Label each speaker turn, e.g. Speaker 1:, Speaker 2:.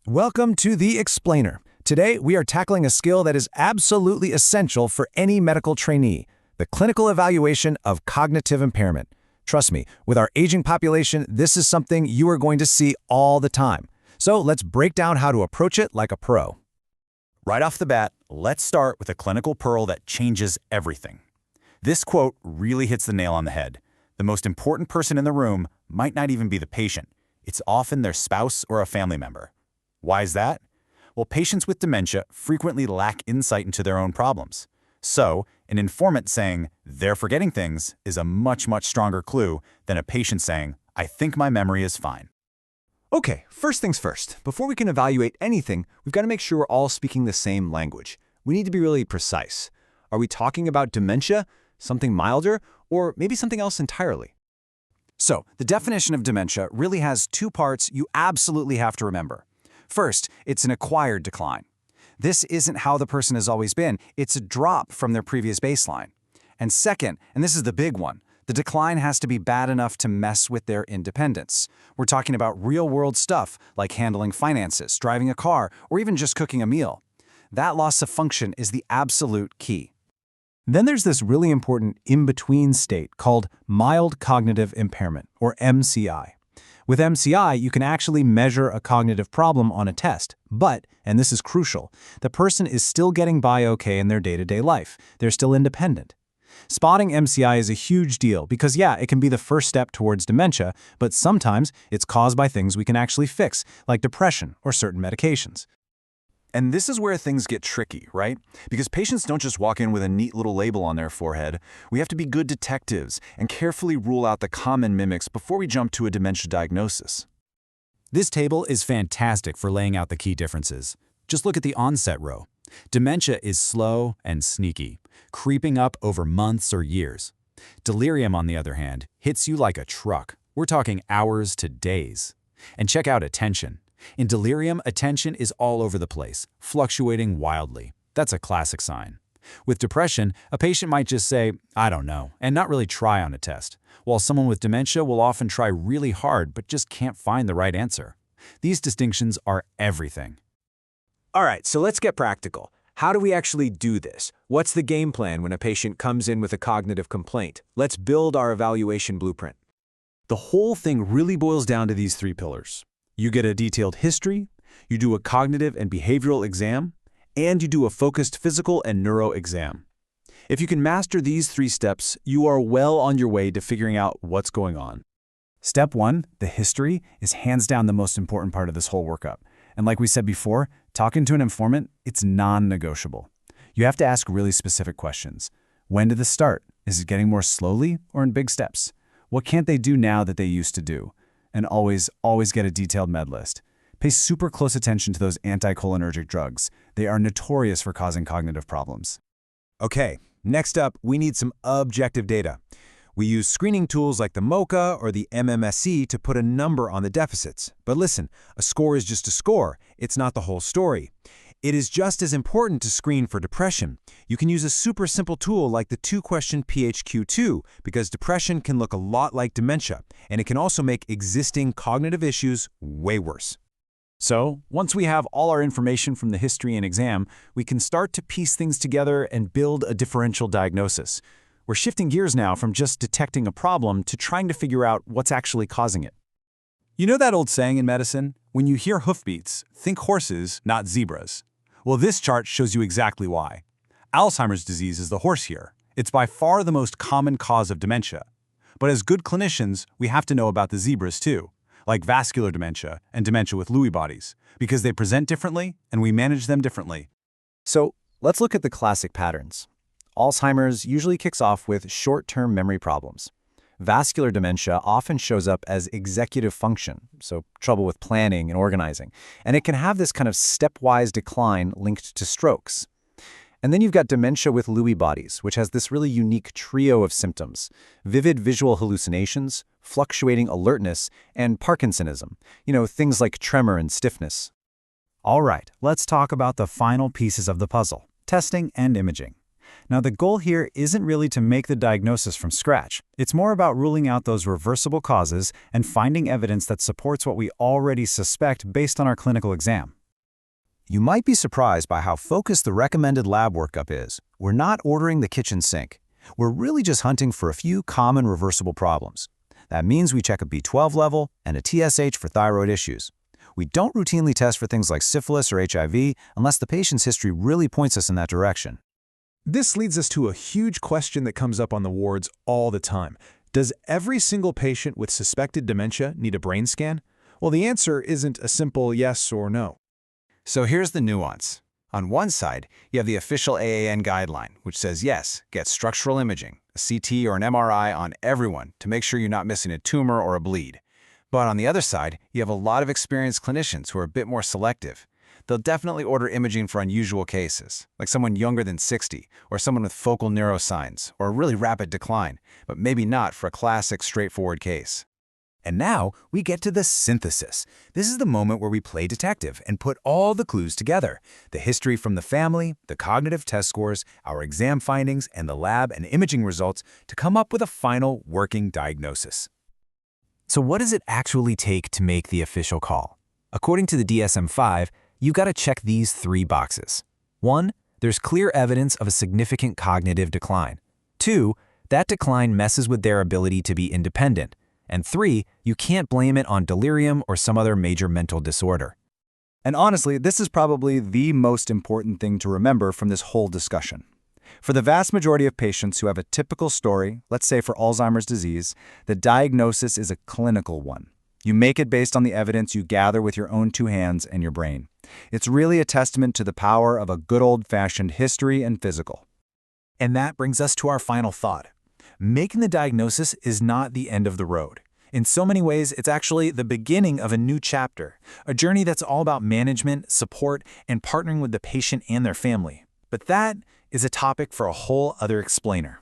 Speaker 1: Welcome to The Explainer. Today, we are tackling a skill that is absolutely essential for any medical trainee, the clinical evaluation of cognitive impairment. Trust me, with our aging population, this is something you are going to see all the time. So let's break down how to approach it like a pro.
Speaker 2: Right off the bat, let's start with a clinical pearl that changes everything. This quote really hits the nail on the head. The most important person in the room might not even be the patient. It's often their spouse or a family member. Why is that? Well, patients with dementia frequently lack insight into their own problems. So, an informant saying they're forgetting things is a much stronger clue than a patient saying, I think my memory is fine.
Speaker 3: Okay, first things first. Before we can evaluate anything, we've got to make sure we're all speaking the same language. We need to be really precise. Are we talking about dementia, something milder, or maybe something else entirely?
Speaker 1: So, the definition of dementia really has two parts you absolutely have to remember. First, it's an acquired decline. This isn't how the person has always been, it's a drop from their previous baseline. And second, and this is the big one, the decline has to be bad enough to mess with their independence. We're talking about real-world stuff like handling finances, driving a car, or even just cooking a meal. That loss of function is the absolute key. Then there's this really important in-between state called mild cognitive impairment, or MCI. With MCI, you can actually measure a cognitive problem on a test, but, and this is crucial, the person is still getting by okay in their day-to-day life. They're still independent. Spotting MCI is a huge deal because, yeah, it can be the first step towards dementia, but sometimes it's caused by things we can actually fix, like depression or certain medications.
Speaker 2: And this is where things get tricky, right? Because patients don't just walk in with a neat little label on their forehead. We have to be good detectives and carefully rule out the common mimics before we jump to a dementia diagnosis.
Speaker 4: This table is fantastic for laying out the key differences. Just look at the onset row. Dementia is slow and sneaky, creeping up over months or years. Delirium, on the other hand, hits you like a truck. We're talking hours to days. And check out attention. In delirium, attention is all over the place, fluctuating wildly. That's a classic sign. With depression, a patient might just say, I don't know, and not really try on a test, while someone with dementia will often try really hard but just can't find the right answer. These distinctions are everything.
Speaker 3: All right, so let's get practical. How do we actually do this? What's the game plan when a patient comes in with a cognitive complaint? Let's build our evaluation blueprint.
Speaker 1: The whole thing really boils down to these three pillars. You get a detailed history, you do a cognitive and behavioral exam, and you do a focused physical and neuro exam. If you can master these three steps, you are well on your way to figuring out what's going on. Step 1, the history, is hands down the most important part of this whole workup. And like we said before, talking to an informant, it's non-negotiable. You have to ask really specific questions. When did this start? Is it getting more slowly or in big steps? What can't they do now that they used to do? And always get a detailed med list. Pay super close attention to those anticholinergic drugs. They are notorious for causing cognitive problems.
Speaker 3: Okay, next up, we need some objective data. We use screening tools like the MoCA or the MMSE to put a number on the deficits. But listen, a score is just a score. It's not the whole story. It is just as important to screen for depression. You can use a super simple tool like the 2-question PHQ-2 because depression can look a lot like dementia, and it can also make existing cognitive issues way worse.
Speaker 1: So, once we have all our information from the history and exam, we can start to piece things together and build a differential diagnosis. We're shifting gears now from just detecting a problem to trying to figure out what's actually causing it. You know that old saying in medicine? When you hear hoofbeats, think horses, not zebras. Well, this chart shows you exactly why. Alzheimer's disease is the horse here. It's by far the most common cause of dementia. But as good clinicians, we have to know about the zebras too, like vascular dementia and dementia with Lewy bodies, because they present differently and we manage them differently.
Speaker 5: So let's look at the classic patterns. Alzheimer's usually kicks off with short-term memory problems. Vascular dementia often shows up as executive function, so trouble with planning and organizing, and it can have this kind of stepwise decline linked to strokes. And then you've got dementia with Lewy bodies, which has this really unique trio of symptoms: vivid visual hallucinations, fluctuating alertness, and Parkinsonism, things like tremor and stiffness.
Speaker 4: All right, let's talk about the final pieces of the puzzle, testing and imaging.
Speaker 1: Now, the goal here isn't really to make the diagnosis from scratch. It's more about ruling out those reversible causes and finding evidence that supports what we already suspect based on our clinical exam. You might be surprised by how focused the recommended lab workup is. We're not ordering the kitchen sink. We're really just hunting for a few common reversible problems. That means we check a B12 level and a TSH for thyroid issues. We don't routinely test for things like syphilis or HIV unless the patient's history really points us in that direction.
Speaker 3: This leads us to a huge question that comes up on the wards all the time. Does every single patient with suspected dementia need a brain scan? Well, the answer isn't a simple yes or no.
Speaker 1: So here's the nuance. On one side, you have the official AAN guideline, which says yes, get structural imaging, a CT or an MRI on everyone to make sure you're not missing a tumor or a bleed. But on the other side, you have a lot of experienced clinicians who are a bit more selective. They'll definitely order imaging for unusual cases, like someone younger than 60, or someone with focal neuroscience, or a really rapid decline, but maybe not for a classic straightforward case.
Speaker 2: And now we get to the synthesis. This is the moment where we play detective and put all the clues together. The history from the family, the cognitive test scores, our exam findings, and the lab and imaging results to come up with a final working diagnosis.
Speaker 5: So what does it actually take to make the official call? According to the DSM-5, you've got to check these 3 boxes. 1, there's clear evidence of a significant cognitive decline. 2, that decline messes with their ability to be independent. And 3, you can't blame it on delirium or some other major mental disorder.
Speaker 1: And honestly, this is probably the most important thing to remember from this whole discussion. For the vast majority of patients who have a typical story, let's say for Alzheimer's disease, the diagnosis is a clinical one. You make it based on the evidence you gather with your own 2 hands and your brain. It's really a testament to the power of a good old-fashioned history and physical.
Speaker 5: And that brings us to our final thought. Making the diagnosis is not the end of the road. In so many ways, it's actually the beginning of a new chapter, a journey that's all about management, support, and partnering with the patient and their family. But that is a topic for a whole other explainer.